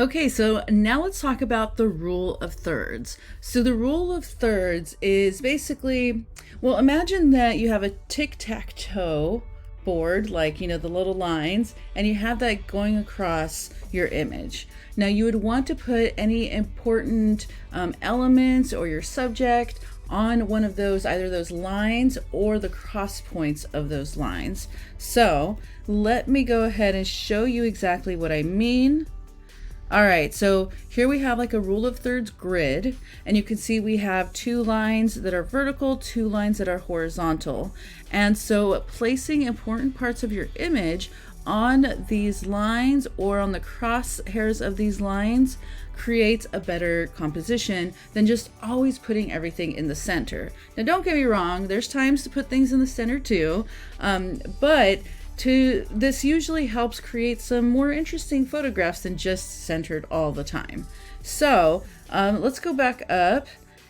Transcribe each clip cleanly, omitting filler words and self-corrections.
Okay, so now let's talk about the rule of thirds. So the rule of thirds is basically, well, imagine that you have a tic-tac-toe board, like, the little lines, and you have that going across your image. Now you would want to put any important elements or your subject on one of those, either those lines or the cross points of those lines. So let me go ahead and show you exactly what I mean. All right, so here we have like a rule of thirds grid, and you can see we have two lines that are vertical, two lines that are horizontal. And so placing important parts of your image on these lines or on the crosshairs of these lines creates a better composition than just always putting everything in the center. Now, don't get me wrong, there's times to put things in the center too, but this usually helps create some more interesting photographs than just centered all the time. So let's go back up.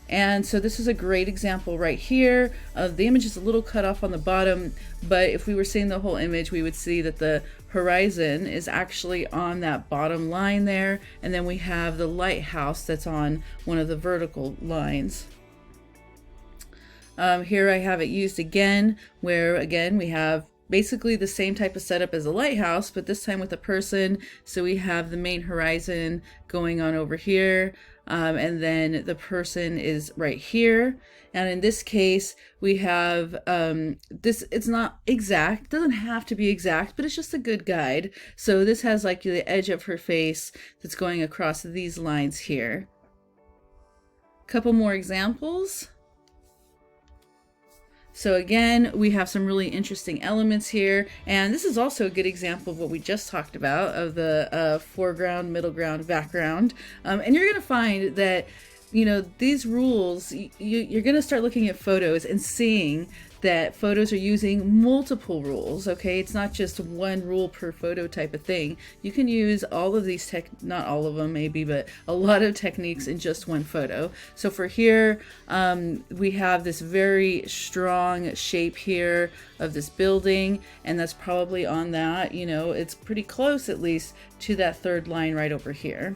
And so this is a great example right here. The image is a little cut off on the bottom, but if we were seeing the whole image, we would see that the horizon is actually on that bottom line there. And then we have the lighthouse that's on one of the vertical lines. Here I have it used again, where again we have basically the same type of setup as a lighthouse, but this time with a person. So we have the main horizon going on over here, and then the person is right here. And in this case, we have this, it's not exact, doesn't have to be exact, but it's just a good guide. So this has like the edge of her face that's going across these lines here. Couple more examples. So again, we have some really interesting elements here, and this is also a good example of what we just talked about, of the foreground, middle ground, background. And you're going to find that, these rules, you're going to start looking at photos and seeing that photos are using multiple rules, okay? It's not just one rule per photo type of thing. You can use all of these not all of them maybe, but a lot of techniques in just one photo. So for here, we have this very strong shape here of this building, and that's probably on that, it's pretty close at least to that third line right over here.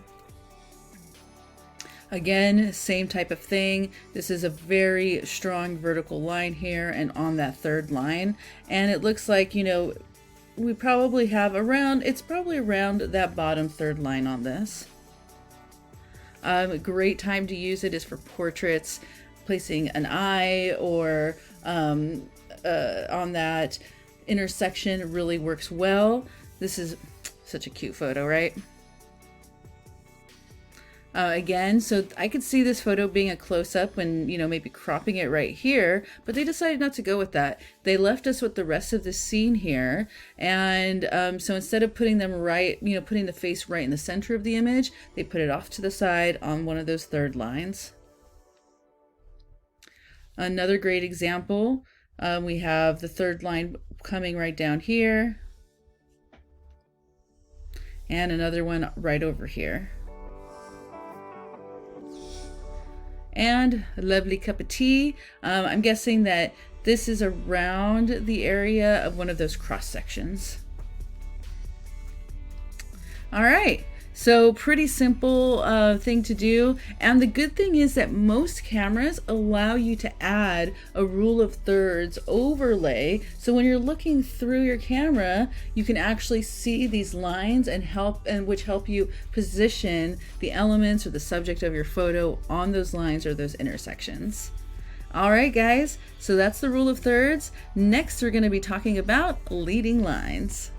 Again, same type of thing. This is a very strong vertical line here and on that third line. And it looks like, we probably have it's probably around that bottom third line on this. A great time to use it is for portraits, placing an eye or on that intersection really works well. This is such a cute photo, right? Again, so I could see this photo being a close-up when, maybe cropping it right here, but they decided not to go with that. They left us with the rest of the scene here. And so instead of putting them putting the face right in the center of the image, they put it off to the side on one of those third lines. Another great example, we have the third line coming right down here. And another one right over here. And a lovely cup of tea. I'm guessing that this is around the area of one of those cross sections. All right, so pretty simple thing to do. And the good thing is that most cameras allow you to add a rule of thirds overlay. So when you're looking through your camera, you can actually see these lines which help you position the elements or the subject of your photo on those lines or those intersections. All right, guys, so that's the rule of thirds. Next, we're going to be talking about leading lines.